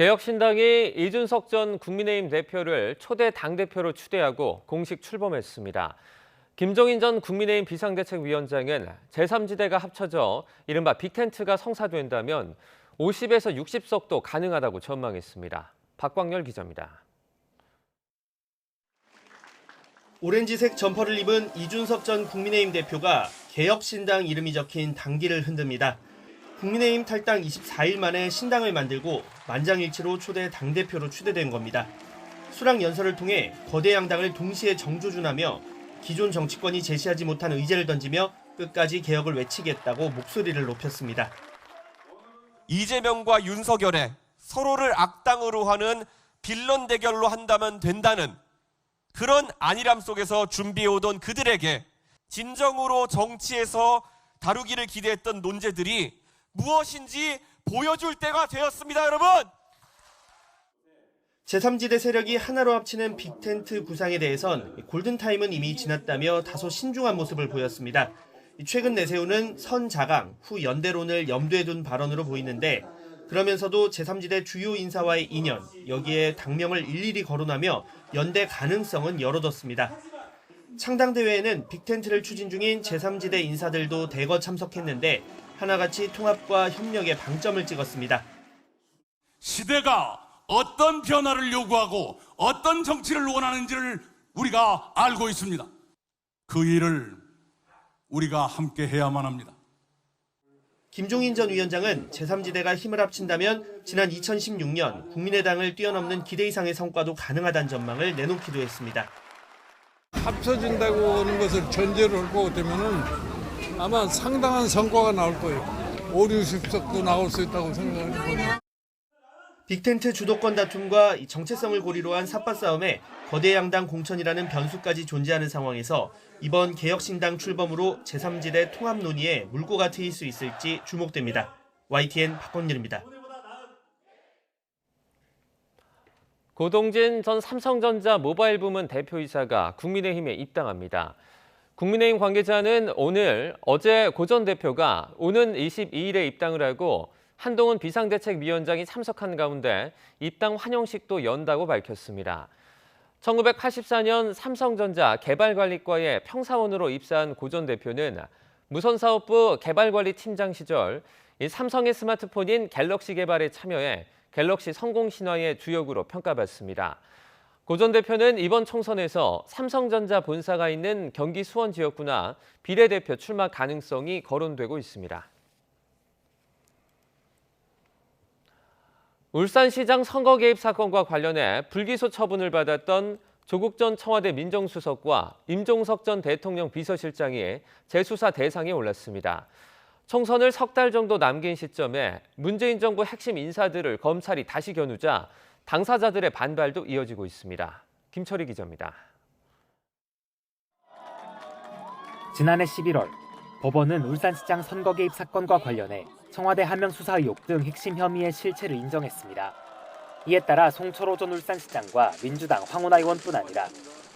개혁신당이 이준석 전 국민의힘 대표를 초대 당대표로 추대하고 공식 출범했습니다. 김종인 전 국민의힘 비상대책위원장은 제3지대가 합쳐져 이른바 빅텐트가 성사된다면 50에서 60석도 가능하다고 전망했습니다. 박광열 기자입니다. 오렌지색 점퍼를 입은 이준석 전 국민의힘 대표가 개혁신당 이름이 적힌 당기를 흔듭니다. 국민의힘 탈당 24일 만에 신당을 만들고 만장일치로 초대 당대표로 추대된 겁니다. 수락 연설을 통해 거대 양당을 동시에 정조준하며 기존 정치권이 제시하지 못한 의제를 던지며 끝까지 개혁을 외치겠다고 목소리를 높였습니다. 이재명과 윤석열의 서로를 악당으로 하는 빌런 대결로 한다면 된다는 그런 안일함 속에서 준비해오던 그들에게 진정으로 정치에서 다루기를 기대했던 논제들이 무엇인지 보여줄 때가 되었습니다, 여러분! 제3지대 세력이 하나로 합치는 빅텐트 구상에 대해선 골든타임은 이미 지났다며 다소 신중한 모습을 보였습니다. 최근 내세우는 선자강, 후연대론을 염두에 둔 발언으로 보이는데 그러면서도 제3지대 주요 인사와의 인연, 여기에 당명을 일일이 거론하며 연대 가능성은 열어뒀습니다. 창당대회에는 빅텐트를 추진 중인 제3지대 인사들도 대거 참석했는데 하나같이 통합과 협력에 방점을 찍었습니다. 시대가 어떤 변화를 요구하고 어떤 정치를 원하는지를 우리가 알고 있습니다. 그 일을 우리가 함께 해야만 합니다. 김종인 전 위원장은 제3지대가 힘을 합친다면 지난 2016년 국민의당을 뛰어넘는 기대 이상의 성과도 가능하다는 전망을 내놓기도 했습니다. 합쳐진다고 하는 것을 전제로 하고 되면은 아마 상당한 성과가 나올 거예요. 5, 60석도 나올 수 있다고 생각합니다. 빅텐트 주도권 다툼과 정체성을 고리로 한 삿바 싸움에 거대 양당 공천이라는 변수까지 존재하는 상황에서 이번 개혁신당 출범으로 제3지대 통합 논의에 물꼬가 트일 수 있을지 주목됩니다. YTN 박광렬입니다. 고동진 전 삼성전자 모바일 부문 대표이사가 국민의힘에 입당합니다. 국민의힘 관계자는 어제 고 전 대표가 오는 22일에 입당을 하고 한동훈 비상대책위원장이 참석한 가운데 입당 환영식도 연다고 밝혔습니다. 1984년 삼성전자 개발관리과에 평사원으로 입사한 고 전 대표는 무선사업부 개발관리팀장 시절 삼성의 스마트폰인 갤럭시 개발에 참여해 갤럭시 성공 신화의 주역으로 평가받습니다. 고 전 대표는 이번 총선에서 삼성전자 본사가 있는 경기 수원 지역구나 비례대표 출마 가능성이 거론되고 있습니다. 울산시장 선거 개입 사건과 관련해 불기소 처분을 받았던 조국 전 청와대 민정수석과 임종석 전 대통령 비서실장이 재수사 대상에 올랐습니다. 총선을 석 달 정도 남긴 시점에 문재인 정부 핵심 인사들을 검찰이 다시 겨누자 당사자들의 반발도 이어지고 있습니다. 김철희 기자입니다. 지난해 11월 법원은 울산시장 선거 개입 사건과 관련해 청와대 하명 수사 의혹 등 핵심 혐의의 실체를 인정했습니다. 이에 따라 송철호 전 울산시장과 민주당 황운하 의원뿐 아니라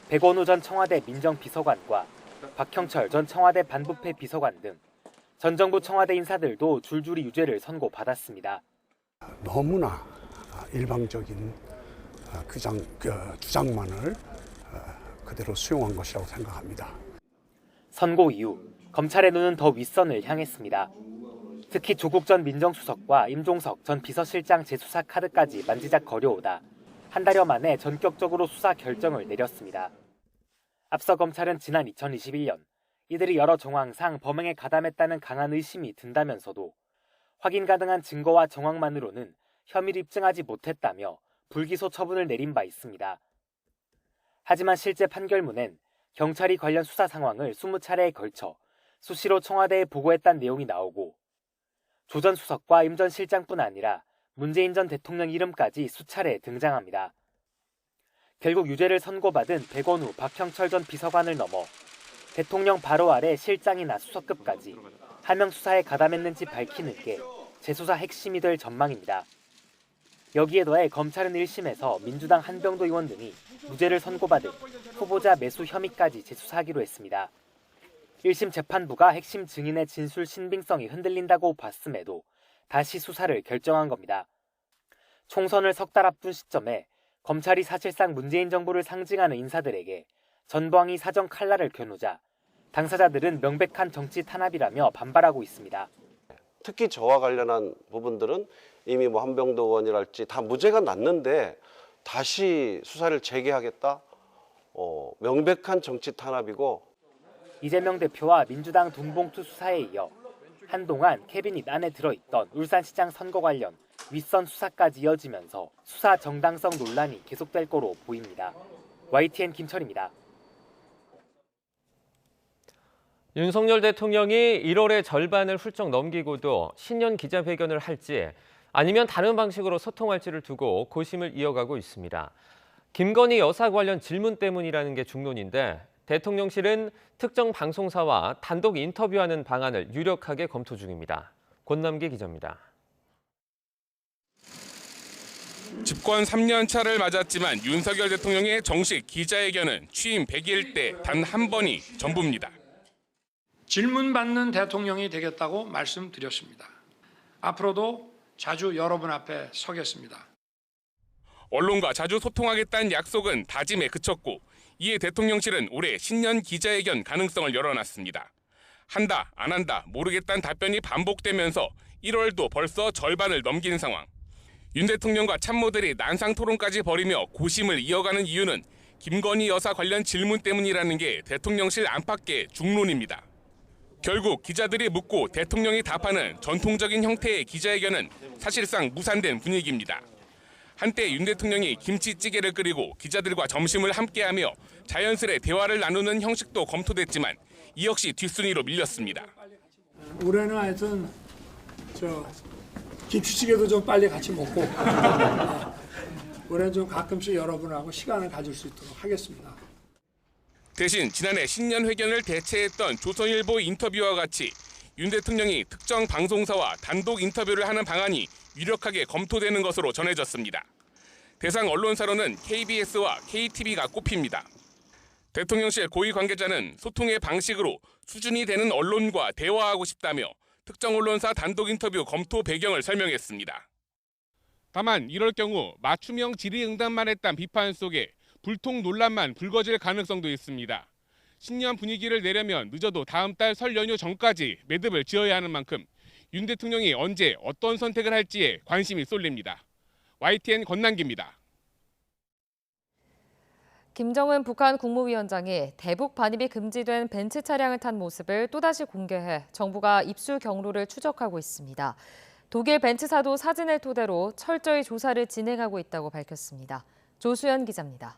백원우 전 청와대 민정비서관과 박형철 전 청와대 반부패 비서관 등 전 정부 청와대 인사들도 줄줄이 유죄를 선고받았습니다. 너무나 일방적인 주장만을 그대로 수용한 것이라고 생각합니다. 선고 이후 검찰의 눈은 더 윗선을 향했습니다. 특히 조국 전 민정수석과 임종석 전 비서실장 재수사 카드까지 만지작거려오다 한 달여 만에 전격적으로 수사 결정을 내렸습니다. 앞서 검찰은 지난 2021년 이들이 여러 정황상 범행에 가담했다는 강한 의심이 든다면서도 확인 가능한 증거와 정황만으로는 혐의를 입증하지 못했다며 불기소 처분을 내린 바 있습니다. 하지만 실제 판결문엔 경찰이 관련 수사 상황을 20차례에 걸쳐 수시로 청와대에 보고했다는 내용이 나오고 조 전 수석과 임 전 실장뿐 아니라 문재인 전 대통령 이름까지 수차례 등장합니다. 결국 유죄를 선고받은 백원우, 박형철 전 비서관을 넘어 대통령 바로 아래 실장이나 수석급까지 하명 수사에 가담했는지 밝히는 게 재수사 핵심이 될 전망입니다. 여기에 더해 검찰은 1심에서 민주당 한병도 의원 등이 무죄를 선고받은 후보자 매수 혐의까지 재수사하기로 했습니다. 1심 재판부가 핵심 증인의 진술 신빙성이 흔들린다고 봤음에도 다시 수사를 결정한 겁니다. 총선을 석 달 앞둔 시점에 검찰이 사실상 문재인 정부를 상징하는 인사들에게 전방위 사정 칼날을 겨누자 당사자들은 명백한 정치 탄압이라며 반발하고 있습니다. 특히 저와 관련한 부분들은 이미 한병도 의원이랄지 다 무죄가 났는데 다시 수사를 재개하겠다? 명백한 정치 탄압이고. 이재명 대표와 민주당 돈봉투 수사에 이어 한동안 캐비닛 안에 들어있던 울산시장 선거 관련 윗선 수사까지 이어지면서 수사 정당성 논란이 계속될 거로 보입니다. YTN 김철입니다. 윤석열 대통령이 1월의 절반을 훌쩍 넘기고도 신년 기자회견을 할지 아니면 다른 방식으로 소통할지를 두고 고심을 이어가고 있습니다. 김건희 여사 관련 질문 때문이라는 게 중론인데 대통령실은 특정 방송사와 단독 인터뷰하는 방안을 유력하게 검토 중입니다. 권남기 기자입니다. 집권 3년 차를 맞았지만 윤석열 대통령의 정식 기자회견은 취임 100일 때 단 한 번이 전부입니다. 질문받는 대통령이 되겠다고 말씀드렸습니다. 앞으로도 자주 여러분 앞에 서겠습니다. 언론과 자주 소통하겠다는 약속은 다짐에 그쳤고 이에 대통령실은 올해 신년 기자회견 가능성을 열어놨습니다. 한다, 안 한다, 모르겠다는 답변이 반복되면서 1월도 벌써 절반을 넘긴 상황. 윤 대통령과 참모들이 난상 토론까지 벌이며 고심을 이어가는 이유는 김건희 여사 관련 질문 때문이라는 게 대통령실 안팎의 중론입니다. 결국 기자들이 묻고 대통령이 답하는 전통적인 형태의 기자회견은 사실상 무산된 분위기입니다. 한때 윤 대통령이 김치찌개를 끓이고 기자들과 점심을 함께하며 자연스레 대화를 나누는 형식도 검토됐지만 이 역시 뒷순위로 밀렸습니다. 올해는 하여튼 김치찌개도 좀 빨리 같이 먹고 올해는 좀 가끔씩 여러분하고 시간을 가질 수 있도록 하겠습니다. 대신 지난해 신년 회견을 대체했던 조선일보 인터뷰와 같이 윤 대통령이 특정 방송사와 단독 인터뷰를 하는 방안이 유력하게 검토되는 것으로 전해졌습니다. 대상 언론사로는 KBS와 KTV가 꼽힙니다. 대통령실 고위 관계자는 소통의 방식으로 수준이 되는 언론과 대화하고 싶다며 특정 언론사 단독 인터뷰 검토 배경을 설명했습니다. 다만 이럴 경우 맞춤형 질의응답만 했다는 비판 속에 불통 논란만 불거질 가능성도 있습니다. 신년 분위기를 내려면 늦어도 다음 달 설 연휴 전까지 매듭을 지어야 하는 만큼 윤 대통령이 언제 어떤 선택을 할지에 관심이 쏠립니다. YTN 권남기입니다. 김정은 북한 국무위원장이 대북 반입이 금지된 벤츠 차량을 탄 모습을 또다시 공개해 정부가 입수 경로를 추적하고 있습니다. 독일 벤츠사도 사진을 토대로 철저히 조사를 진행하고 있다고 밝혔습니다. 조수연 기자입니다.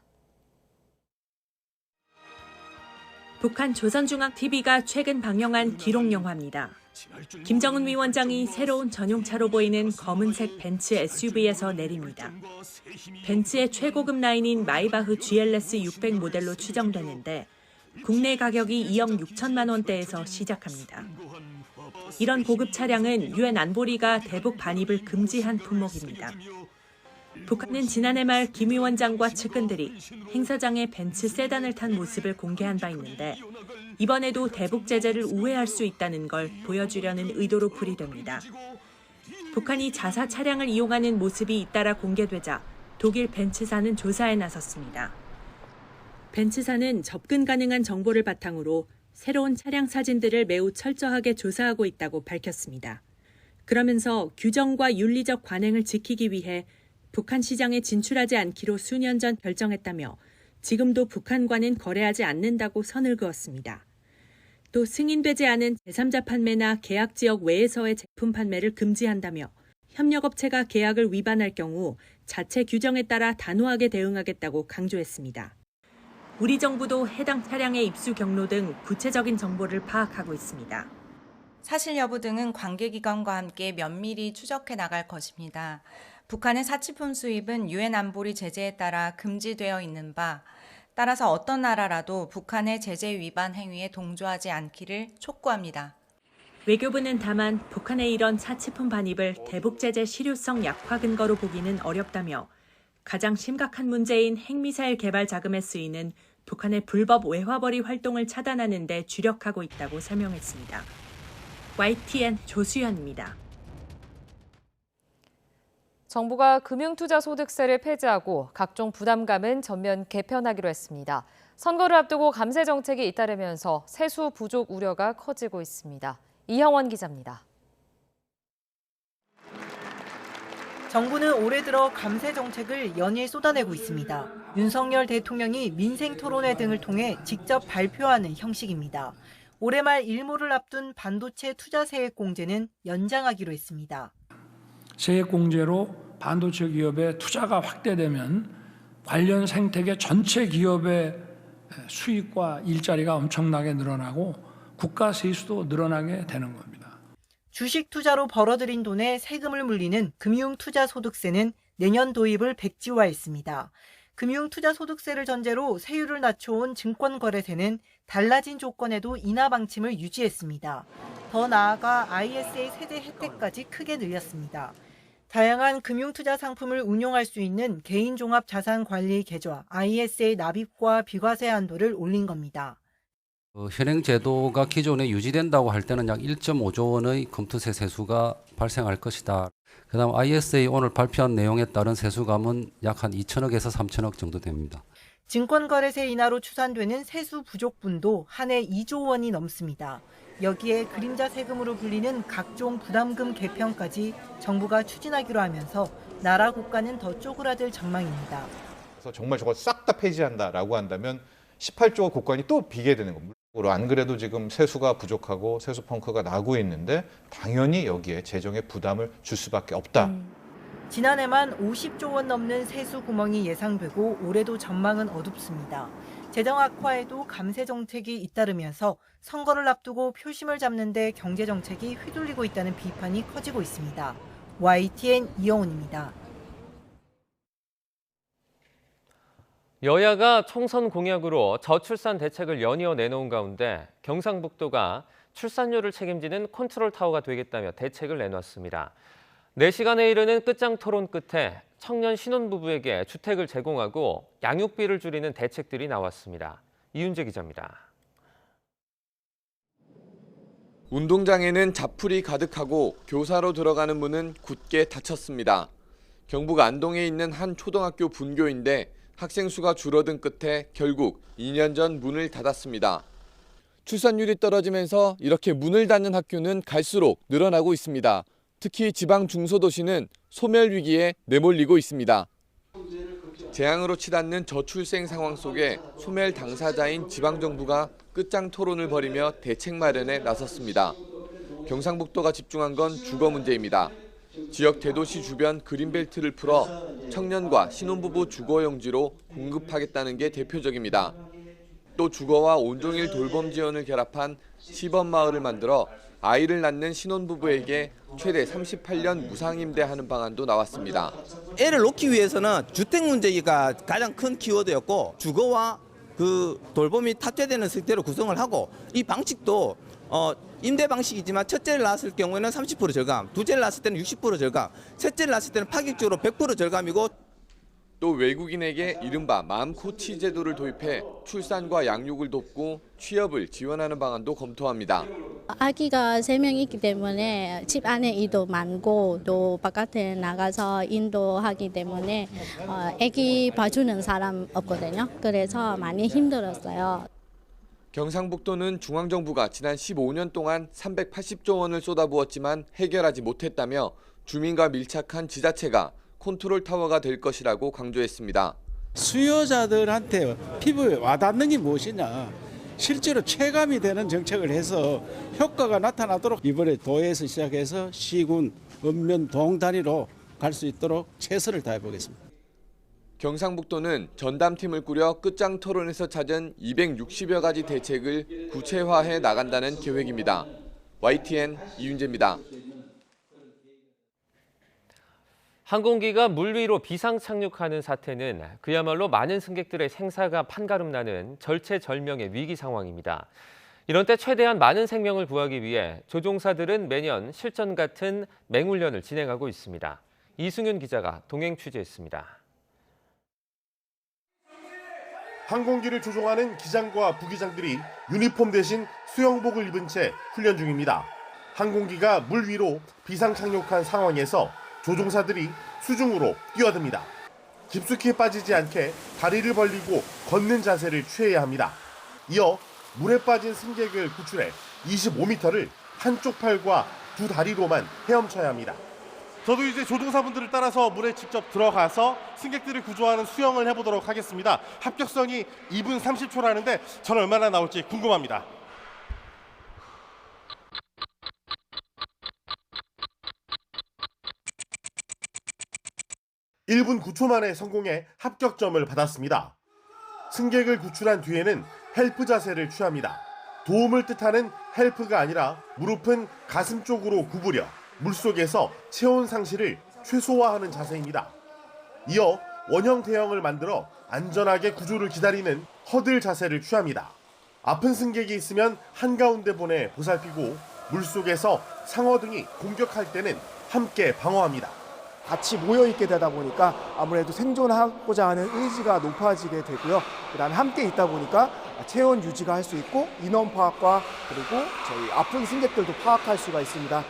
북한 조선중앙TV가 최근 방영한 기록 영화입니다. 김정은 위원장이 새로운 전용차로 보이는 검은색 벤츠 SUV에서 내립니다. 벤츠의 최고급 라인인 마이바흐 GLS 600 모델로 추정되는데 국내 가격이 2억 6천만 원대에서 시작합니다. 이런 고급 차량은 유엔 안보리가 대북 반입을 금지한 품목입니다. 북한은 지난해 말 김 위원장과 측근들이 행사장에 벤츠 세단을 탄 모습을 공개한 바 있는데 이번에도 대북 제재를 우회할 수 있다는 걸 보여주려는 의도로 풀이됩니다. 북한이 자사 차량을 이용하는 모습이 잇따라 공개되자 독일 벤츠사는 조사에 나섰습니다. 벤츠사는 접근 가능한 정보를 바탕으로 새로운 차량 사진들을 매우 철저하게 조사하고 있다고 밝혔습니다. 그러면서 규정과 윤리적 관행을 지키기 위해 북한 시장에 진출하지 않기로 수년 전 결정했다며 지금도 북한과는 거래하지 않는다고 선을 그었습니다. 또 승인되지 않은 제3자 판매나 계약 지역 외에서의 제품 판매를 금지한다며 협력업체가 계약을 위반할 경우 자체 규정에 따라 단호하게 대응하겠다고 강조했습니다. 우리 정부도 해당 차량의 입수 경로 등 구체적인 정보를 파악하고 있습니다. 사실 여부 등은 관계기관과 함께 면밀히 추적해 나갈 것입니다. 북한의 사치품 수입은 유엔 안보리 제재에 따라 금지되어 있는 바, 따라서 어떤 나라라도 북한의 제재 위반 행위에 동조하지 않기를 촉구합니다. 외교부는 다만 북한의 이런 사치품 반입을 대북 제재 실효성 약화 근거로 보기는 어렵다며 가장 심각한 문제인 핵미사일 개발 자금에 쓰이는 북한의 불법 외화벌이 활동을 차단하는 데 주력하고 있다고 설명했습니다. YTN 조수연입니다. 정부가 금융투자소득세를 폐지하고 각종 부담감은 전면 개편하기로 했습니다. 선거를 앞두고 감세 정책이 잇따르면서 세수 부족 우려가 커지고 있습니다. 이형원 기자입니다. 정부는 올해 들어 감세 정책을 연일 쏟아내고 있습니다. 윤석열 대통령이 민생토론회 등을 통해 직접 발표하는 형식입니다. 올해 말 일몰을 앞둔 반도체 투자 세액 공제는 연장하기로 했습니다. 세액 공제로 반도체 기업의 투자가 확대되면 관련 생태계 전체 기업의 수익과 일자리가 엄청나게 늘어나고 국가 세수도 늘어나게 되는 겁니다. 주식 투자로 벌어들인 돈에 세금을 물리는 금융투자소득세는 내년 도입을 백지화했습니다. 금융투자소득세를 전제로 세율을 낮춰온 증권거래세는 달라진 조건에도 인하 방침을 유지했습니다. 더 나아가 ISA 세제 혜택까지 크게 늘렸습니다. 다양한 금융투자 상품을 운용할 수 있는 개인종합자산관리 계좌 ISA 납입과 비과세 한도를 올린 겁니다. 현행 제도가 기존에 유지된다고 할 때는 약 1.5조 원의 검토세 세수가 발생할 것이다. 그다음 ISA 오늘 발표한 내용에 따른 세수감은 약 한 2천억에서 3천억 정도 됩니다. 증권거래세 인하로 추산되는 세수 부족분도 한 해 2조 원이 넘습니다. 여기에 그림자 세금으로 불리는 각종 부담금 개편까지 정부가 추진하기로 하면서 나라 국가는 더 쪼그라들 전망입니다. 그래서 정말 저걸 싹 다 폐지한다라고 한다면 18조 국간이 또 비게 되는 겁니다. 안 그래도 지금 세수가 부족하고 세수 펑크가 나고 있는데 당연히 여기에 재정에 부담을 줄 수밖에 없다. 지난해만 50조 원 넘는 세수 구멍이 예상되고 올해도 전망은 어둡습니다. 재정 악화에도 감세 정책이 잇따르면서 선거를 앞두고 표심을 잡는 데 경제 정책이 휘둘리고 있다는 비판이 커지고 있습니다. YTN 이영훈입니다. 여야가 총선 공약으로 저출산 대책을 연이어 내놓은 가운데 경상북도가 출산율을 책임지는 컨트롤타워가 되겠다며 대책을 내놨습니다. 4시간에 이르는 끝장 토론 끝에 청년 신혼부부에게 주택을 제공하고 양육비를 줄이는 대책들이 나왔습니다. 이윤재 기자입니다. 운동장에는 자풀이 가득하고 교사로 들어가는 문은 굳게 닫혔습니다. 경북 안동에 있는 한 초등학교 분교인데 학생 수가 줄어든 끝에 결국 2년 전 문을 닫았습니다. 출산율이 떨어지면서 이렇게 문을 닫는 학교는 갈수록 늘어나고 있습니다. 특히 지방 중소도시는 소멸 위기에 내몰리고 있습니다. 재앙으로 치닫는 저출생 상황 속에 소멸 당사자인 지방정부가 끝장 토론을 벌이며 대책 마련에 나섰습니다. 경상북도가 집중한 건 주거 문제입니다. 지역 대도시 주변 그린벨트를 풀어 청년과 신혼부부 주거용지로 공급하겠다는 게 대표적입니다. 또 주거와 온종일 돌봄 지원을 결합한 시범마을을 만들어 아이를 낳는 신혼부부에게 최대 38년 무상임대하는 방안도 나왔습니다. 애를 놓기 위해서는 주택 문제가 가장 큰 키워드였고 주거와 그 돌봄이 탑재되는 형태로 구성을 하고 이 방식도 임대 방식이지만 첫째를 낳았을 경우에는 30% 절감, 둘째를 낳았을 때는 60% 절감, 셋째를 낳았을 때는 파격적으로 100% 절감이고 또 외국인에게 이른바 맘코치 제도를 도입해 출산과 양육을 돕고 취업을 지원하는 방안도 검토합니다. 아기가 3명 있기 때문에 집 안에 일도 많고 또 바깥에 나가서 인도하기 때문에 아기 봐주는 사람 없거든요. 그래서 많이 힘들었어요. 경상북도는 중앙정부가 지난 15년 동안 380조 원을 쏟아부었지만 해결하지 못했다며 주민과 밀착한 지자체가 컨트롤 타워가 될 것이라고 강조했습니다. 수요자들한테 피부에 와닿는 게 무엇이냐. 실제로 체감이 되는 정책을 해서 효과가 나타나도록 이번에 도에서 시작해서 시군, 읍면, 동 단위로 갈 수 있도록 최선을 다해 보겠습니다. 경상북도는 전담팀을 꾸려 끝장 토론에서 찾은 260여 가지 대책을 구체화해 나간다는 계획입니다. YTN 이윤재입니다. 항공기가 물 위로 비상 착륙하는 사태는 그야말로 많은 승객들의 생사가 판가름나는 절체절명의 위기 상황입니다. 이런 때 최대한 많은 생명을 구하기 위해 조종사들은 매년 실전 같은 맹훈련을 진행하고 있습니다. 이승윤 기자가 동행 취재했습니다. 항공기를 조종하는 기장과 부기장들이 유니폼 대신 수영복을 입은 채 훈련 중입니다. 항공기가 물 위로 비상 착륙한 상황에서 조종사들이 수중으로 뛰어듭니다. 깊숙이 빠지지 않게 다리를 벌리고 걷는 자세를 취해야 합니다. 이어 물에 빠진 승객을 구출해 25m를 한쪽 팔과 두 다리로만 헤엄쳐야 합니다. 저도 이제 조종사분들을 따라서 물에 직접 들어가서 승객들을 구조하는 수영을 해보도록 하겠습니다. 합격성이 2분 30초라는데 저는 얼마나 나올지 궁금합니다. 1분 9초 만에 성공해 합격점을 받았습니다. 승객을 구출한 뒤에는 헬프 자세를 취합니다. 도움을 뜻하는 헬프가 아니라 무릎은 가슴 쪽으로 구부려 물속에서 체온 상실을 최소화하는 자세입니다. 이어 원형 대형을 만들어 안전하게 구조를 기다리는 허들 자세를 취합니다. 아픈 승객이 있으면 한가운데 보내 보살피고 물속에서 상어 등이 공격할 때는 함께 방어합니다. 같이 모여있게 되다 보니까 아무래도 생존하고자 하는 의지가 높아지게 되고요. 그다음에 함께 있다 보니까 체온 유지가 할 수 있고 인원 파악과 그리고 저희 아픈 승객들도 파악할 수가 있습니다.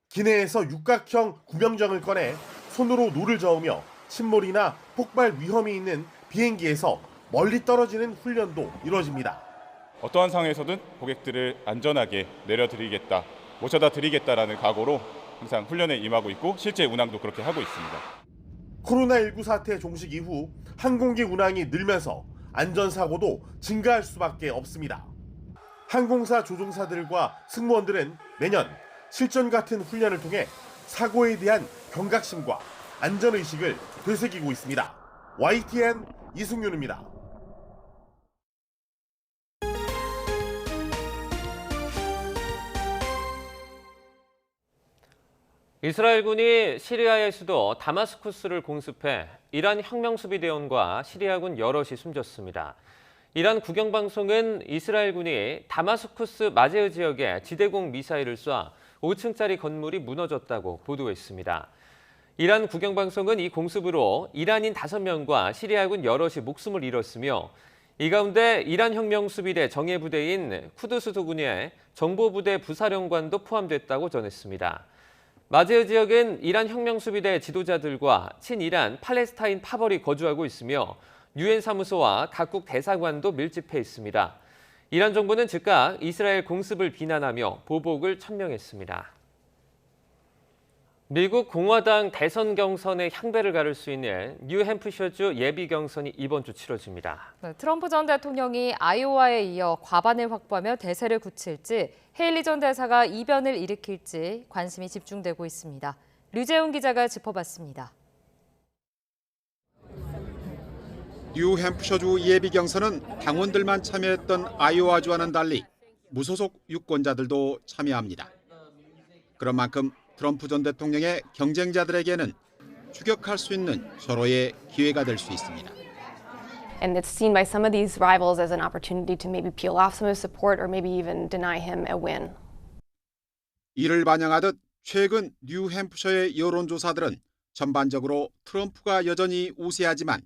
기내에서 육각형 구명정을 꺼내 손으로 노를 저으며 침몰이나 폭발 위험이 있는 비행기에서 멀리 떨어지는 훈련도 이루어집니다. 어떠한 상황에서든 고객들을 안전하게 내려드리겠다, 모셔다 드리겠다라는 각오로 항상 훈련에 임하고 있고 실제 운항도 그렇게 하고 있습니다. 코로나19 사태 종식 이후 항공기 운항이 늘면서 안전사고도 증가할 수밖에 없습니다. 항공사 조종사들과 승무원들은 매년 실전 같은 훈련을 통해 사고에 대한 경각심과 안전의식을 되새기고 있습니다. YTN 이승윤입니다. 이스라엘군이 시리아의 수도 다마스쿠스를 공습해 이란 혁명수비대원과 시리아군 여럿이 숨졌습니다. 이란 국영방송은 이스라엘군이 다마스쿠스 마제흐 지역에 지대공 미사일을 쏴 5층짜리 건물이 무너졌다고 보도했습니다. 이란 국영방송은 이 공습으로 이란인 5명과 시리아군 여럿이 목숨을 잃었으며 이 가운데 이란 혁명수비대 정예부대인 쿠드스 도군의 정보부대 부사령관도 포함됐다고 전했습니다. 마제흐 지역은 이란 혁명수비대 지도자들과 친이란 팔레스타인 파벌이 거주하고 있으며 유엔 사무소와 각국 대사관도 밀집해 있습니다. 이란 정부는 즉각 이스라엘 공습을 비난하며 보복을 천명했습니다. 미국 공화당 대선 경선의 향배를 가를 수 있는 뉴햄프셔주 예비 경선이 이번 주 치러집니다. 트럼프 전 대통령이 아이오와에 이어 과반을 확보하며 대세를 굳힐지 헤일리 전 대사가 이변을 일으킬지 관심이 집중되고 있습니다. 류재훈 기자가 짚어봤습니다. 뉴햄프셔주 예비 경선은 당원들만 참여했던 아이오와주와는 달리 무소속 유권자들도 참여합니다. 그런 만큼 트럼프 전 대통령의 경쟁자들에게는 추격할 수 있는 절호의 기회가 될 수 있습니다. And it's seen by some of these rivals as an opportunity to maybe peel off some of his support or maybe even deny him a win. 이를 반영하듯 최근 뉴햄프셔의 여론조사들은 전반적으로 트럼프가 여전히 우세하지만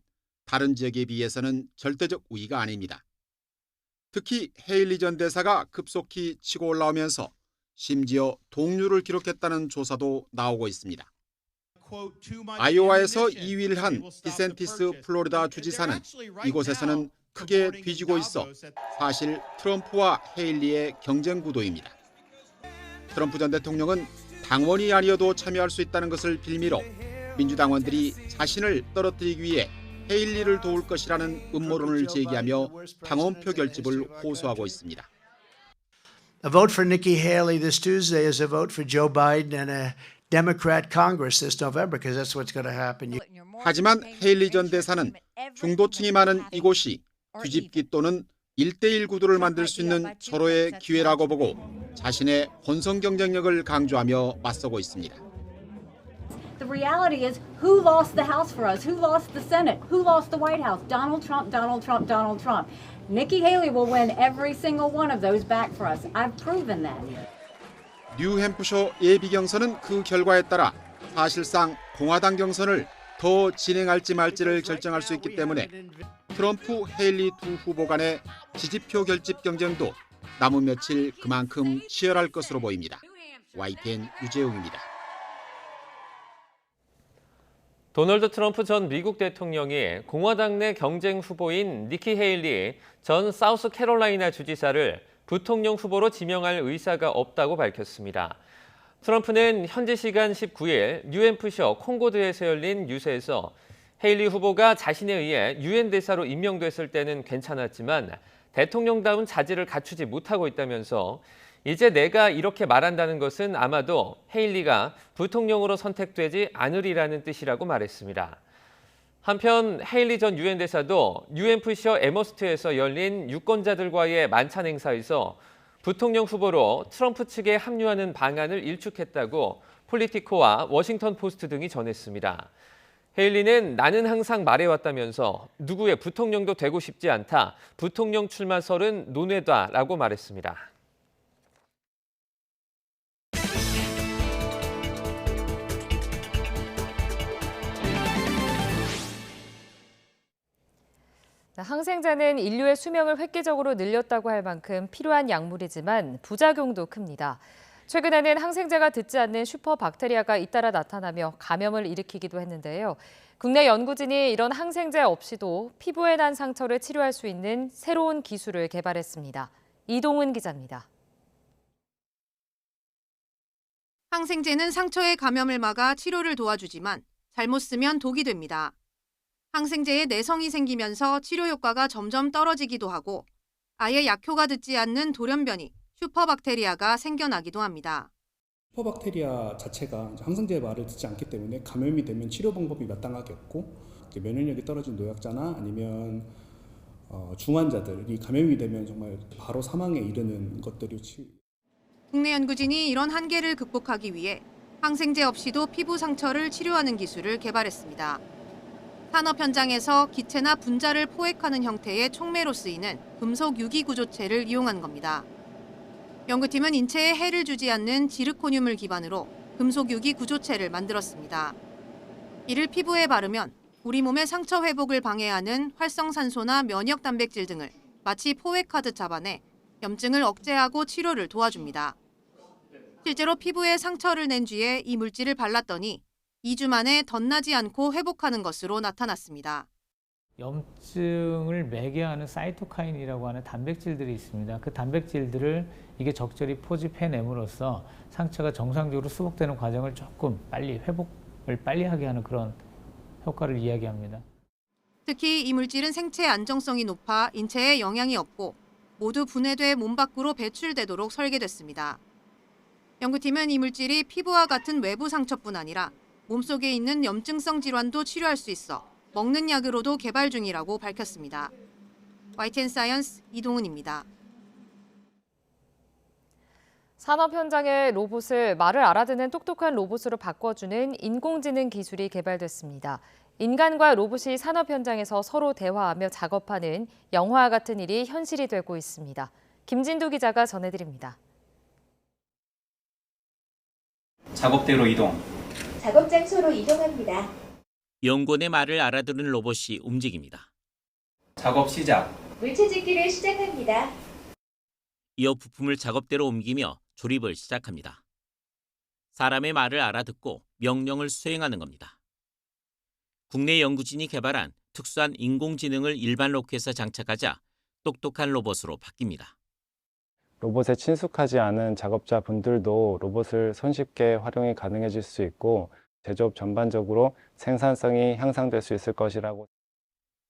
다른 지역에 비해서는 절대적 우위가 아닙니다. 특히 헤일리 전 대사가 급속히 치고 올라오면서 심지어 동률을 기록했다는 조사도 나오고 있습니다. 아이오와에서 2위를 한 디센티스 플로리다 주지사는 이곳에서는 크게 뒤지고 있어 사실 트럼프와 헤일리의 경쟁 구도입니다. 트럼프 전 대통령은 당원이 아니어도 참여할 수 있다는 것을 빌미로 민주당원들이 자신을 떨어뜨리기 위해 헤일리를 도울 것이라는 음모론을 제기하며 당원표 결집을 호소하고 있습니다. A vote for Nikki Haley this Tuesday is a vote for Joe Biden and a Democrat Congress this November, because that's what's going to happen. 하지만 헤일리 전 대사는 중도층이 많은 이곳이 뒤집기 또는 1대1 구도를 만들 수 있는 절호의 기회라고 보고 자신의 본선 경쟁력을 강조하며 맞서고 있습니다. The reality is, who lost the House for us? Who lost the Senate? Who lost the White House? Donald Trump, Donald Trump, Donald Trump. Nikki Haley will win every single one of those back for us. I've proven that. 뉴햄프셔 예비 경선은 그 결과에 따라 사실상 공화당 경선을 더 진행할지 말지를 결정할 수 있기 때문에 트럼프, 헤일리 두 후보 간의 지지표 결집 경쟁도 남은 며칠 그만큼 치열할 것으로 보입니다. YTN 유재웅입니다. 도널드 트럼프 전 미국 대통령이 공화당 내 경쟁 후보인 니키 헤일리 전 사우스캐롤라이나 주지사를 부통령 후보로 지명할 의사가 없다고 밝혔습니다. 트럼프는 현지 시간 19일 뉴햄프셔 콩고드에서 열린 유세에서 헤일리 후보가 자신에 의해 유엔 대사로 임명됐을 때는 괜찮았지만 대통령다운 자질을 갖추지 못하고 있다면서 이제 내가 이렇게 말한다는 것은 아마도 헤일리가 부통령으로 선택되지 않으리라는 뜻이라고 말했습니다. 한편 헤일리 전 유엔 대사도 뉴햄프셔 에머스트에서 열린 유권자들과의 만찬 행사에서 부통령 후보로 트럼프 측에 합류하는 방안을 일축했다고 폴리티코와 워싱턴 포스트 등이 전했습니다. 헤일리는 나는 항상 말해왔다면서 누구의 부통령도 되고 싶지 않다, 부통령 출마설은 논외다라고 말했습니다. 항생제는 인류의 수명을 획기적으로 늘렸다고 할 만큼 필요한 약물이지만 부작용도 큽니다. 최근에는 항생제가 듣지 않는 슈퍼박테리아가 잇따라 나타나며 감염을 일으키기도 했는데요. 국내 연구진이 이런 항생제 없이도 피부에 난 상처를 치료할 수 있는 새로운 기술을 개발했습니다. 이동은 기자입니다. 항생제는 상처의 감염을 막아 치료를 도와주지만 잘못 쓰면 독이 됩니다. 항생제에 내성이 생기면서 치료 효과가 점점 떨어지기도 하고 아예 약효가 듣지 않는 돌연변이 슈퍼박테리아가 생겨나기도 합니다. 슈퍼박테리아 자체가 항생제의 말을 듣지 않기 때문에 감염이 되면 치료 방법이 마땅하게 없고 면역력이 떨어진 노약자나 아니면 중환자들이 감염이 되면 정말 바로 사망에 이르는 것들이 국내 연구진이 이런 한계를 극복하기 위해 항생제 없이도 피부 상처를 치료하는 기술을 개발했습니다. 산업 현장에서 기체나 분자를 포획하는 형태의 촉매로 쓰이는 금속 유기 구조체를 이용한 겁니다. 연구팀은 인체에 해를 주지 않는 지르코늄을 기반으로 금속 유기 구조체를 만들었습니다. 이를 피부에 바르면 우리 몸의 상처 회복을 방해하는 활성산소나 면역 단백질 등을 마치 포획하듯 잡아내 염증을 억제하고 치료를 도와줍니다. 실제로 피부에 상처를 낸 뒤에 이 물질을 발랐더니 2주 만에 덧나지 않고 회복하는 것으로 나타났습니다. 염증을 매개하는 사이토카인이라고 하는 단백질들이 있습니다. 그 단백질들을 이게 적절히 포집해냄으로써 상처가 정상적으로 수복되는 과정을 조금 빨리 회복을 빨리 하게 하는 그런 효과를 이야기합니다. 특히 이 물질은 생체 안정성이 높아 인체에 영향이 없고 모두 분해돼 몸 밖으로 배출되도록 설계됐습니다. 연구팀은 이 물질이 피부와 같은 외부 상처뿐 아니라 몸속에 있는 염증성 질환도 치료할 수 있어 먹는 약으로도 개발 중이라고 밝혔습니다. YTN 사이언스 이동은입니다. 산업 현장의 로봇을 말을 알아듣는 똑똑한 로봇으로 바꿔주는 인공지능 기술이 개발됐습니다. 인간과 로봇이 산업 현장에서 서로 대화하며 작업하는 영화와 같은 일이 현실이 되고 있습니다. 김진두 기자가 전해드립니다. 작업대로 이동. 작업 장소로 이동합니다. 연구원의 말을 알아듣는 로봇이 움직입니다. 작업 시작. 물체 짓기를 시작합니다. 이어 부품을 작업대로 옮기며 조립을 시작합니다. 사람의 말을 알아듣고 명령을 수행하는 겁니다. 국내 연구진이 개발한 특수한 인공지능을 일반 로켓에 장착하자 똑똑한 로봇으로 바뀝니다. 로봇에 친숙하지 않은 작업자분들도 로봇을 손쉽게 활용이 가능해질 수 있고 제조업 전반적으로 생산성이 향상될 수 있을 것이라고.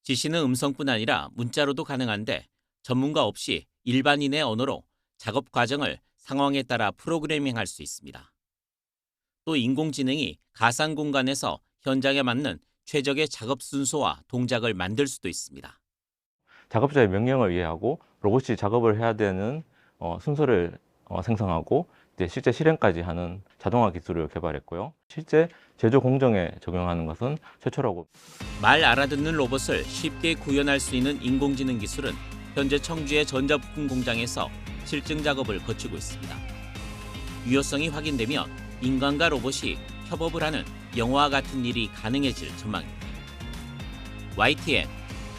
지시는 음성뿐 아니라 문자로도 가능한데 전문가 없이 일반인의 언어로 작업 과정을 상황에 따라 프로그래밍할 수 있습니다. 또 인공지능이 가상 공간에서 현장에 맞는 최적의 작업 순서와 동작을 만들 수도 있습니다. 작업자의 명령을 이해하고 로봇이 작업을 해야 되는 순서를 생성하고 실제 실행까지 하는 자동화 기술을 개발했고요. 실제 제조 공정에 적용하는 것은 최초라고. 말 알아듣는 로봇을 쉽게 구현할 수 있는 인공지능 기술은 현재 청주의 전자부품 공장에서 실증 작업을 거치고 있습니다. 유효성이 확인되면 인간과 로봇이 협업을 하는 영화와 같은 일이 가능해질 전망입니다. YTN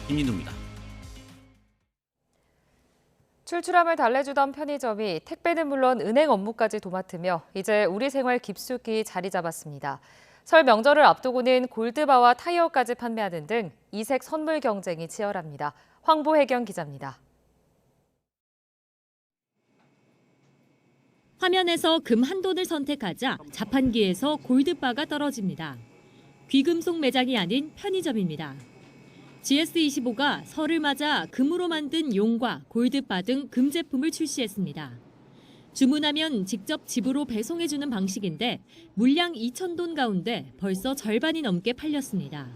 김민우입니다. 출출함을 달래주던 편의점이 택배는 물론 은행 업무까지 도맡으며 이제 우리 생활 깊숙이 자리 잡았습니다. 설 명절을 앞두고는 골드바와 타이어까지 판매하는 등 이색 선물 경쟁이 치열합니다. 황보혜경 기자입니다. 화면에서 금 한 돈을 선택하자 자판기에서 골드바가 떨어집니다. 귀금속 매장이 아닌 편의점입니다. GS25가 설을 맞아 금으로 만든 용과 골드바 등 금 제품을 출시했습니다. 주문하면 직접 집으로 배송해주는 방식인데 물량 2,000돈 가운데 벌써 절반이 넘게 팔렸습니다.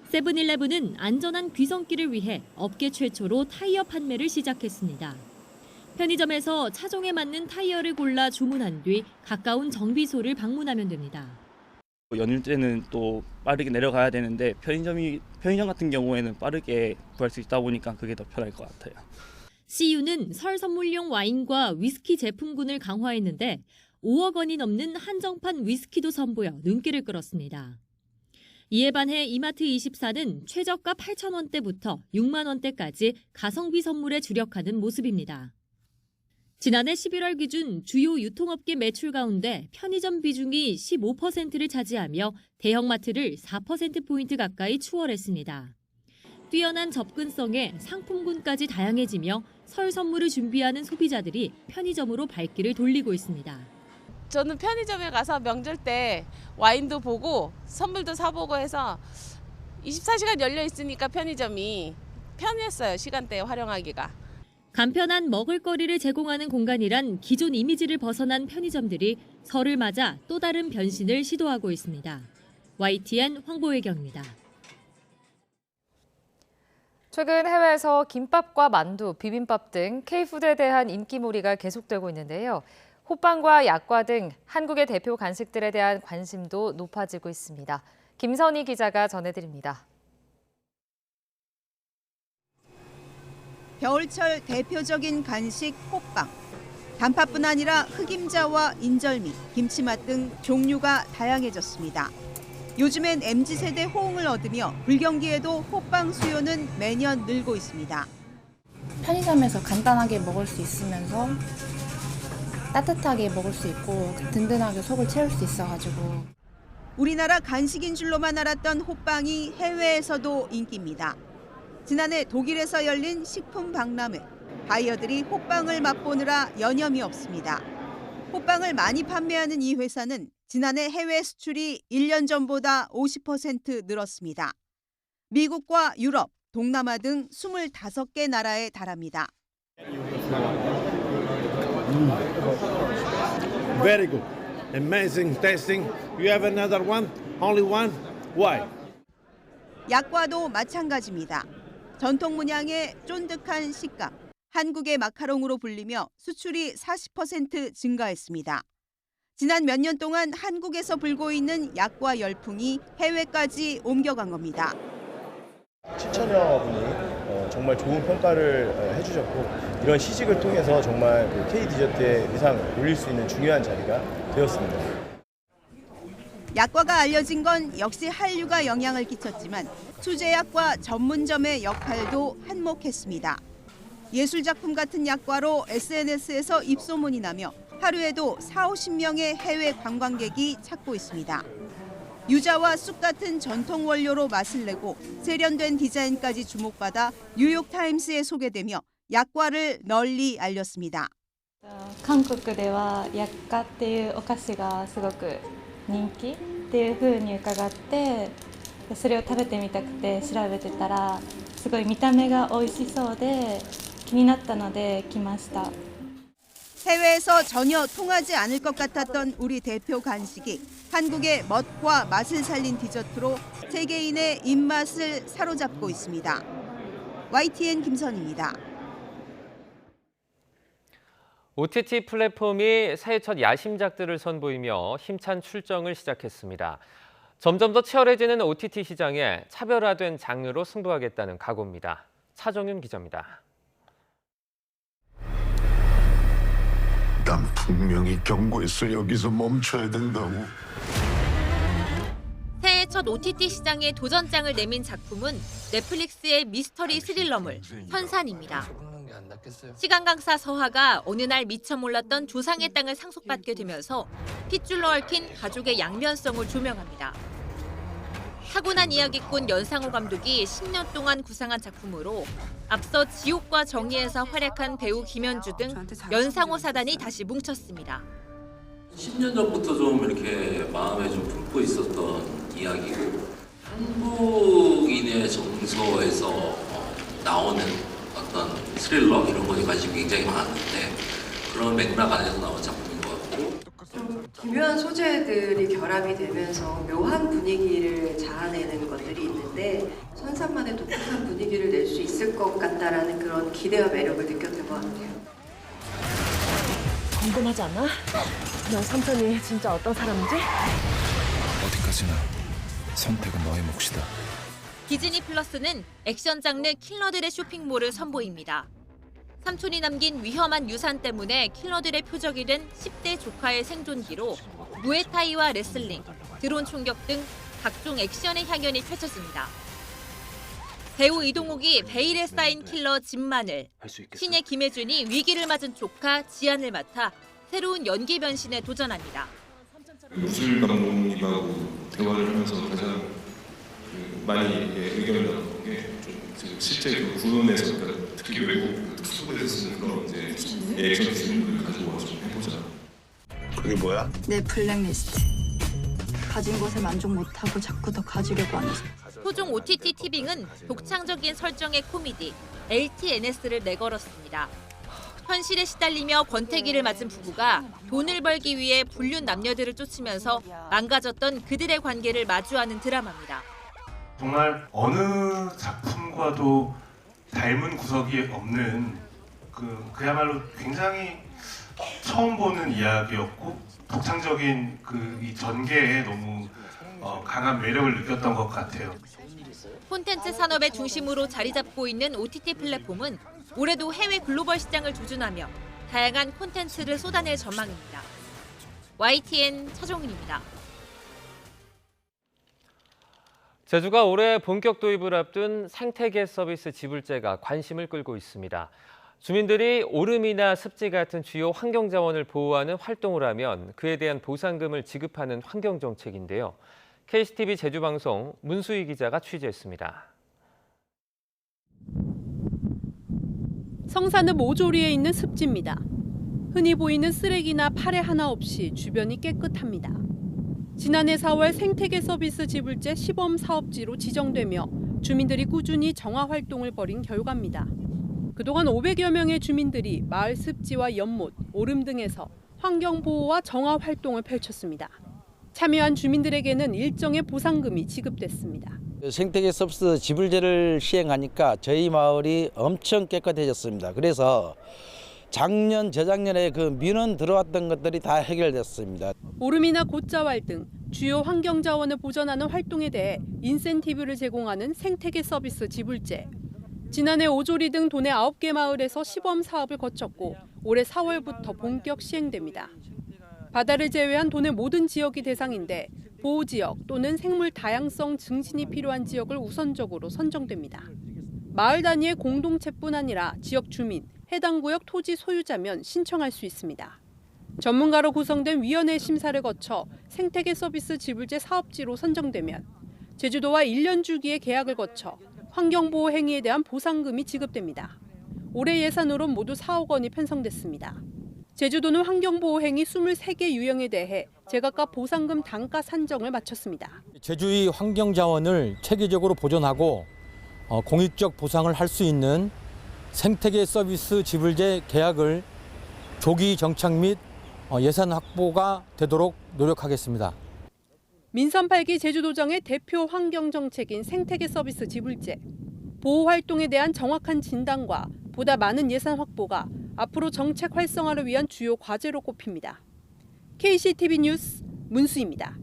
세븐일레븐은 안전한 귀성길을 위해 업계 최초로 타이어 판매를 시작했습니다. 편의점에서 차종에 맞는 타이어를 골라 주문한 뒤 가까운 정비소를 방문하면 됩니다. 연휴 때는 또 빠르게 내려가야 되는데 편의점 같은 경우에는 빠르게 구할 수 있다 보니까 그게 더 편할 것 같아요. CU는 설 선물용 와인과 위스키 제품군을 강화했는데 5억 원이 넘는 한정판 위스키도 선보여 눈길을 끌었습니다. 이에 반해 이마트24는 최저가 8,000원대부터 6만 원대까지 가성비 선물에 주력하는 모습입니다. 지난해 11월 기준 주요 유통업계 매출 가운데 편의점 비중이 15%를 차지하며 대형마트를 4%포인트 가까이 추월했습니다. 뛰어난 접근성에 상품군까지 다양해지며 설 선물을 준비하는 소비자들이 편의점으로 발길을 돌리고 있습니다. 저는 편의점에 가서 명절 때 와인도 보고 선물도 사보고 해서 24시간 열려 있으니까 편의점이 편했어요. 시간대에 활용하기가. 간편한 먹을거리를 제공하는 공간이란 기존 이미지를 벗어난 편의점들이 설을 맞아 또 다른 변신을 시도하고 있습니다. YTN 황보혜경입니다. 최근 해외에서 김밥과 만두, 비빔밥 등 K푸드에 대한 인기몰이가 계속되고 있는데요. 호빵과 약과 등 한국의 대표 간식들에 대한 관심도 높아지고 있습니다. 김선희 기자가 전해드립니다. 겨울철 대표적인 간식 호빵. 단팥뿐 아니라 흑임자와 인절미, 김치맛 등 종류가 다양해졌습니다. 요즘엔 MZ세대 호응을 얻으며 불경기에도 호빵 수요는 매년 늘고 있습니다. 편의점에서 간단하게 먹을 수 있으면서 따뜻하게 먹을 수 있고 든든하게 속을 채울 수 있어가지고. 우리나라 간식인 줄로만 알았던 호빵이 해외에서도 인기입니다. 지난해 독일에서 열린 식품 박람회. 바이어들이 호빵을 맛보느라 여념이 없습니다. 호빵을 많이 판매하는 이 회사는 지난해 해외 수출이 1년 전보다 50% 늘었습니다. 미국과 유럽, 동남아 등 25개 나라에 달합니다. Very good. Amazing tasting. You have another one? Only one? Why? 약과도 마찬가지입니다. 전통 문양의 쫀득한 식감, 한국의 마카롱으로 불리며 수출이 40% 증가했습니다. 지난 몇 년 동안 한국에서 불고 있는 약과 열풍이 해외까지 옮겨간 겁니다. 7천여 분이 정말 좋은 평가를 해주셨고 이런 시식을 통해서 정말 K 디저트의 위상을 올릴 수 있는 중요한 자리가 되었습니다. 약과가 알려진 건 역시 한류가 영향을 끼쳤지만 수제약과 전문점의 역할도 한몫했습니다. 예술작품 같은 약과로 SNS에서 입소문이 나며 하루에도 40~50명의 해외 관광객이 찾고 있습니다. 유자와 쑥 같은 전통 원료로 맛을 내고 세련된 디자인까지 주목받아 뉴욕타임스에 소개되며 약과를 널리 알렸습니다. 한국では薬花っていうお菓子がすごく人気っていう風に伺ってそれを食べてみたくて調べてたらすごい見た目が美味しそうで気になったので来ました。 해외에서 전혀 통하지 않을 것 같았던 우리 대표 간식이 한국의 멋과 맛을 살린 디저트로 세계인의 입맛을 사로잡고 있습니다. YTN 김선희입니다. OTT 플랫폼이 새해 첫 야심작들을 선보이며 힘찬 출정을 시작했습니다. 점점 더 치열해지는 OTT 시장에 차별화된 장르로 승부하겠다는 각오입니다. 차정윤 기자입니다. 난 분명히 경고했어. 여기서 멈춰야 된다고. 새해 첫 OTT 시장에 도전장을 내민 작품은 넷플릭스의 미스터리 스릴러물 선산입니다. 시간 강사 서하가 어느 날 미처 몰랐던 조상의 땅을 상속받게 되면서 핏줄로 얽힌 가족의 양면성을 조명합니다. 타고난 이야기꾼 연상호 감독이 10년 동안 구상한 작품으로 앞서 지옥과 정의에서 활약한 배우 김현주 등 연상호 사단이 다시 뭉쳤습니다. 10년 전부터 좀 이렇게 마음에 좀 품고 있었던 이야기고 한국인의 정서에서 나오는 어떤 스릴러 이런 거에 관심이 굉장히 많은데 그런 맥락 안에서 나온 작품인 것 같고 좀 기묘한 소재들이 결합이 되면서 묘한 분위기를 자아내는 것들이 있는데 선산만의 독특한 분위기를 낼 수 있을 것 같다라는 그런 기대와 매력을 느꼈던 것 같아요. 궁금하지 않아? 난 삼촌이 진짜 어떤 사람인지? 어디까지나 선택은 너의 몫이다. 디즈니 플러스는 액션 장르 킬러들의 쇼핑몰을 선보입니다. 삼촌이 남긴 위험한 유산 때문에 킬러들의 표적이 된 10대 조카의 생존기로 무에타이와 레슬링, 드론 총격 등 각종 액션의 향연이 펼쳐집니다. 배우 이동욱이 베일에 쌓인 킬러 진만을, 신예 김혜준이 위기를 맞은 조카 지안을 맡아 새로운 연기 변신에 도전합니다. 무술 감독님하고 대화를 하면서 가장 많이 의견을 나눈 게 실제 구현에서 특히 외국 특수부에서 쓰는 그런 이제 액션 씬을 가지고 좀 해보자. 그게 뭐야? 내 블랙리스트. 가진 것에 만족 못하고 자꾸 더 가지려고 하는 토종 OTT 티빙은 독창적인 설정의 코미디 LTNS를 내걸었습니다. 현실에 시달리며 권태기를 맞은 부부가 돈을 벌기 위해 불륜 남녀들을 쫓으면서 망가졌던 그들의 관계를 마주하는 드라마입니다. 정말 어느 작품과도 닮은 구석이 없는 그야말로 굉장히 처음 보는 이야기였고 독창적인 이 전개에 너무 강한 매력을 느꼈던 것 같아요. 콘텐츠 산업의 중심으로 자리 잡고 있는 OTT 플랫폼은 올해도 해외 글로벌 시장을 조준하며 다양한 콘텐츠를 쏟아낼 전망입니다. YTN 차종은입니다. 제주가 올해 본격 도입을 앞둔 생태계 서비스 지불제가 관심을 끌고 있습니다. 주민들이 오름이나 습지 같은 주요 환경자원을 보호하는 활동을 하면 그에 대한 보상금을 지급하는 환경정책인데요. KCTV 제주방송 문수희 기자가 취재했습니다. 성산읍 오조리에 있는 습지입니다. 흔히 보이는 쓰레기나 파래 하나 없이 주변이 깨끗합니다. 지난해 4월 생태계 서비스 지불제 시범 사업지로 지정되며 주민들이 꾸준히 정화 활동을 벌인 결과입니다. 그동안 500여 명의 주민들이 마을 습지와 연못, 오름 등에서 환경 보호와 정화 활동을 펼쳤습니다. 참여한 주민들에게는 일정의 보상금이 지급됐습니다. 생태계 서비스 지불제를 시행하니까 저희 마을이 엄청 깨끗해졌습니다. 그래서 작년, 재작년에 민원 들어왔던 것들이 다 해결됐습니다. 오름이나 곶자왈 등 주요 환경 자원을 보전하는 활동에 대해 인센티브를 제공하는 생태계 서비스 지불제. 지난해 오조리 등 도내 9개 마을에서 시범 사업을 거쳤고 올해 4월부터 본격 시행됩니다. 바다를 제외한 도내 모든 지역이 대상인데 보호지역 또는 생물 다양성 증진이 필요한 지역을 우선적으로 선정됩니다. 마을 단위의 공동체뿐 아니라 지역 주민, 해당 구역 토지 소유자면 신청할 수 있습니다. 전문가로 구성된 위원회 심사를 거쳐 생태계 서비스 지불제 사업지로 선정되면 제주도와 1년 주기의 계약을 거쳐 환경보호 행위에 대한 보상금이 지급됩니다. 올해 예산으로 모두 4억 원이 편성됐습니다. 제주도는 환경보호 행위 23개 유형에 대해 제각각 보상금 단가 산정을 마쳤습니다. 제주의 환경자원을 체계적으로 보존하고 공익적 보상을 할 수 있는 생태계 서비스 지불제 계약을 조기 정착 및 예산 확보가 되도록 노력하겠습니다. 민선 8기 제주도정의 대표 환경정책인 생태계 서비스 지불제. 보호활동에 대한 정확한 진단과 보다 많은 예산 확보가 앞으로 정책 활성화를 위한 주요 과제로 꼽힙니다. KCTV 뉴스 문수희입니다.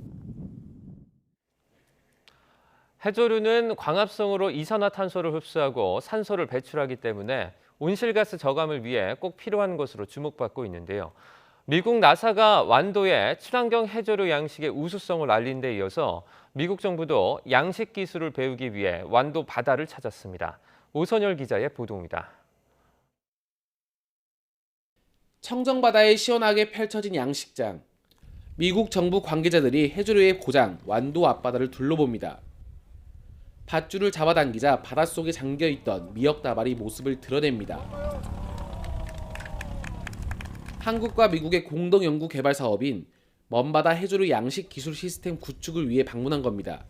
해조류는 광합성으로 이산화탄소를 흡수하고 산소를 배출하기 때문에 온실가스 저감을 위해 꼭 필요한 것으로 주목받고 있는데요. 미국 나사가 완도의 친환경 해조류 양식의 우수성을 알린 데 이어서 미국 정부도 양식 기술을 배우기 위해 완도 바다를 찾았습니다. 오선열 기자의 보도입니다. 청정바다에 시원하게 펼쳐진 양식장. 미국 정부 관계자들이 해조류의 고장 완도 앞바다를 둘러봅니다. 밧줄을 잡아당기자 바닷속에 잠겨있던 미역다발이 모습을 드러냅니다. 한국과 미국의 공동 연구 개발 사업인 먼바다 해조류 양식 기술 시스템 구축을 위해 방문한 겁니다.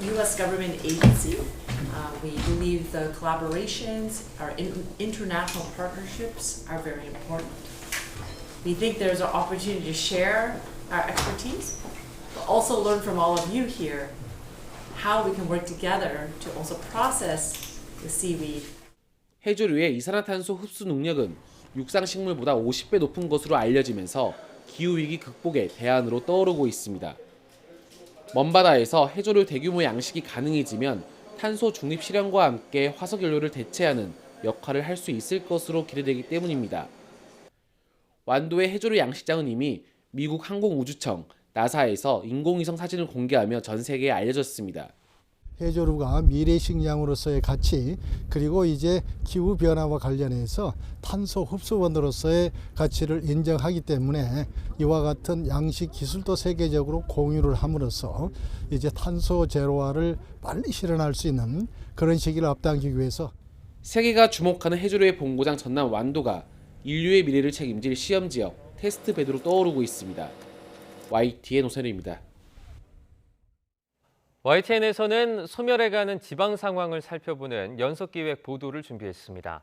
U.S. government agency. We believe the collaborations, our international partnerships are very important. We think there's an opportunity to share our expertise, but also learn from all of you here how we can work together to also process the seaweed. 해조류의 이산화탄소 흡수 능력은 육상식물보다 50배 높은 것으로 알려지면서 기후위기 극복의 대안으로 떠오르고 있습니다. 먼바다에서 해조류 대규모 양식이 가능해지면 탄소 중립 실현과 함께 화석연료를 대체하는 역할을 할 수 있을 것으로 기대되기 때문입니다. 완도의 해조류 양식장은 이미 미국 항공우주청 나사에서 인공위성 사진을 공개하며 전 세계에 알려졌습니다. 해조류가 미래 식량으로서의 가치, 그리고 이제 기후 변화와 관련해서 탄소 흡수원으로서의 가치를 인정하기 때문에 이와 같은 양식 기술도 세계적으로 공유를 함으로써 이제 탄소 제로화를 빨리 실현할 수 있는 그런 시기를 앞당기기 위해서 세계가 주목하는 해조류의 본고장 전남 완도가 인류의 미래를 책임질 시험지역, 테스트베드로 떠오르고 있습니다. YTN 오선우입니다. YTN에서는 소멸해가는 지방 상황을 살펴보는 연속기획 보도를 준비했습니다.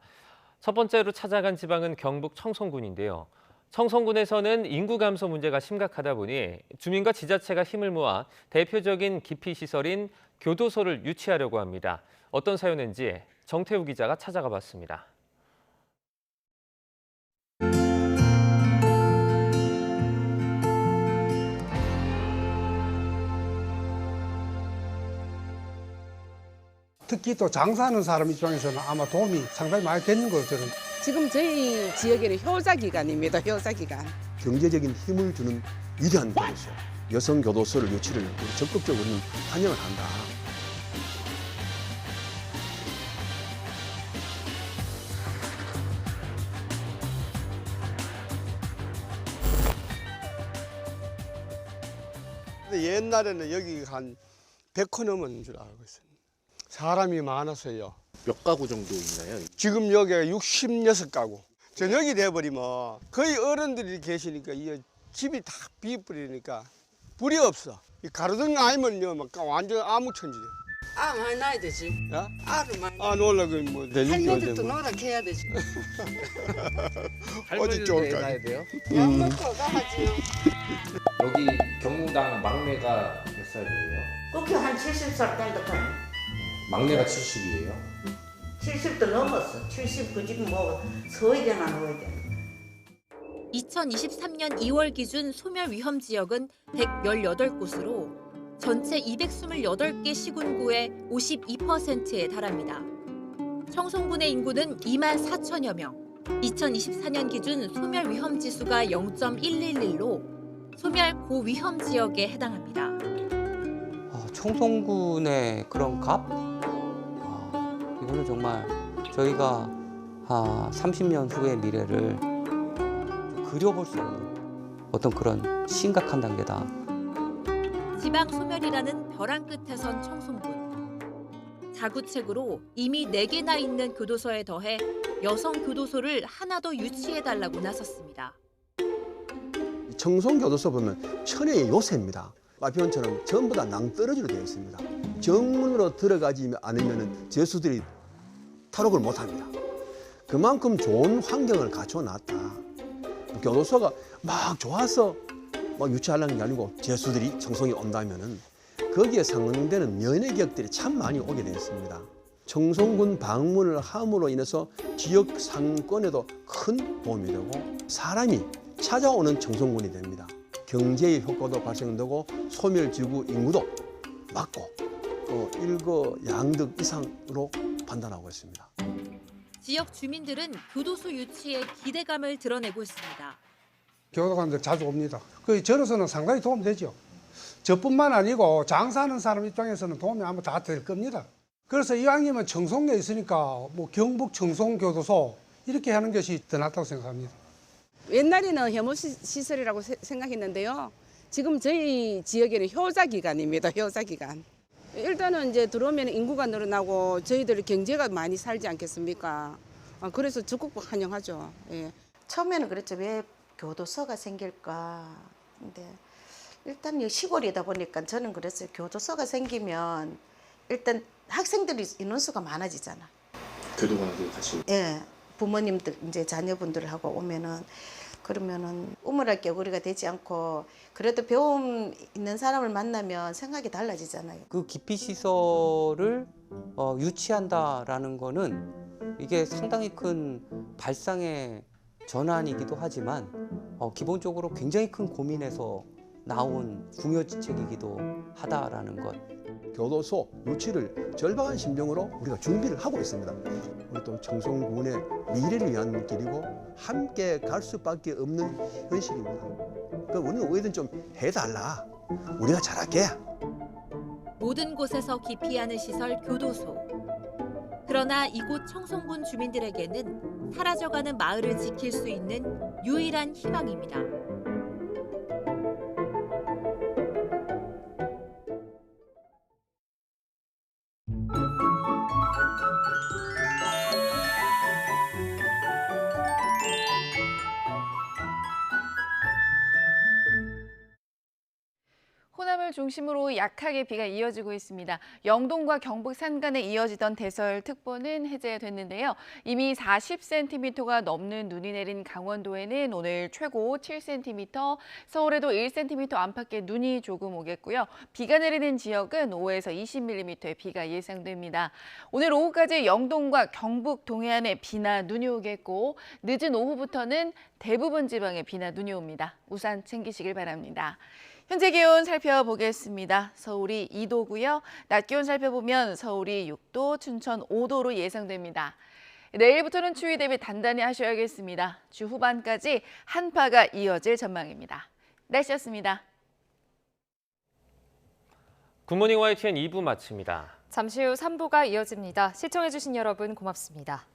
첫 번째로 찾아간 지방은 경북 청송군인데요. 청송군에서는 인구 감소 문제가 심각하다 보니 주민과 지자체가 힘을 모아 대표적인 기피시설인 교도소를 유치하려고 합니다. 어떤 사연인지 정태우 기자가 찾아가 봤습니다. 특히 또 장사하는 사람 입장에서는 아마 도움이 상당히 많이 되는 거죠. 저는. 지금 저희 지역에는 효자 기간입니다. 효자 기간. 경제적인 힘을 주는 위대한 교도소, 여성 교도소를 유치를 적극적으로 환영을 한다. 옛날에는 여기 한 100호 넘은 줄 알고 있어요. 사람이 많았어요. 몇 가구 정도 있나요? 지금 여기가 66가구. 저녁이 돼버리면 거의 어른들이 계시니까 이 집이 다 비어버리니까 불이 없어. 이 가로등 아니면요, 막 완전 암흑천지. 많이 낳아야 되지. 야? 알을 많이. 놀라 그 뭐 할머니도 노력해야 되지. 어디 좋을까? 낳아야 돼요? 약 먹고 가야지. 여기 경무당 막내가 몇 살이에요? 그렇게 한 70살 된다. 막내가 70이에요? 70도 넘었어. 79 지금 뭐 서야 되나 넣어야 되나. 2023년 2월 기준 소멸 위험 지역은 118곳으로 전체 228개 시군구의 52%에 달합니다. 청송군의 인구는 2만 4천여 명. 2024년 기준 소멸 위험 지수가 0.111로 소멸 고위험 지역에 해당합니다. 청송군의 그런 값? 이거는 정말 저희가 30년 후의 미래를 그려볼 수 없는 어떤 그런 심각한 단계다. 지방 소멸이라는 벼랑 끝에 선 청송군. 자구책으로 이미 4개나 있는 교도소에 더해 여성 교도소를 하나 더 유치해달라고 나섰습니다. 청송교도소 보면 천혜의 요새입니다. 마피온처럼 전부 다 낭떠러지로 되어 있습니다. 정문으로 들어가지 않으면 죄수들이 탈옥을 못합니다. 그만큼 좋은 환경을 갖춰놨다. 교도소가 막 좋아서 막 유치하려는 게 아니고 죄수들이 청송에 온다면은 거기에 상응되는 면회객들이 참 많이 오게 되었습니다. 청송군 방문을 함으로 인해서 지역 상권에도 큰 도움이 되고 사람이 찾아오는 청송군이 됩니다. 경제의 효과도 발생되고 소멸지구 인구도 막고 일거양득 이상으로 판단하고 있습니다. 지역 주민들은 교도소 유치에 기대감을 드러내고 있습니다. 교도관들 자주 옵니다. 저로서는 상당히 도움되죠. 저뿐만 아니고 장사하는 사람 입장에서는 도움이 아마 다 될 겁니다. 그래서 이왕이면 청송에 있으니까 뭐 경북 청송교도소 이렇게 하는 것이 더 낫다고 생각합니다. 옛날에는 혐오시설이라고 생각했는데요. 지금 저희 지역에는 효자기관입니다. 효자기관. 일단은 이제 들어오면 인구가 늘어나고 저희들 경제가 많이 살지 않겠습니까? 그래서 적극 환영하죠. 예. 처음에는 그랬죠. 왜 교도소가 생길까. 근데 일단 시골이다 보니까 저는 그랬어요. 교도소가 생기면 일단 학생들이 인원수가 많아지잖아. 교도관들 같이. 예. 부모님들 이제 자녀분들하고 오면은 그러면은 우물할 겨구리가 되지 않고 그래도 배움 있는 사람을 만나면 생각이 달라지잖아요. 그 기피 시설을 유치한다라는 거는 이게 상당히 큰 발상의 전환이기도 하지만 기본적으로 굉장히 큰 고민에서 나온 중요지책이기도 하다라는 것. 교도소 유치를 절박한 심정으로 우리가 준비를 하고 있습니다. 우리 또 청송군의 미래를 위한 길이고 함께 갈 수밖에 없는 현실입니다. 그럼 우리는 어디든 좀 해달라. 우리가 잘할게. 모든 곳에서 기피하는 시설 교도소. 그러나 이곳 청송군 주민들에게는 사라져가는 마을을 지킬 수 있는 유일한 희망입니다. 호남을 중심으로 약하게 비가 이어지고 있습니다. 영동과 경북 산간에 이어지던 대설특보는 해제됐는데요. 이미 40cm가 넘는 눈이 내린 강원도에는 오늘 최고 7cm, 서울에도 1cm 안팎의 눈이 조금 오겠고요. 비가 내리는 지역은 5에서 20mm의 비가 예상됩니다. 오늘 오후까지 영동과 경북 동해안에 비나 눈이 오겠고 늦은 오후부터는 대부분 지방에 비나 눈이 옵니다. 우산 챙기시길 바랍니다. 현재 기온 살펴보겠습니다. 서울이 2도고요. 낮 기온 살펴보면 서울이 6도, 춘천 5도로 예상됩니다. 내일부터는 추위 대비 단단히 하셔야겠습니다. 주 후반까지 한파가 이어질 전망입니다. 날씨였습니다. 굿모닝 YTN 2부 마칩니다. 잠시 후 3부가 이어집니다. 시청해주신 여러분 고맙습니다.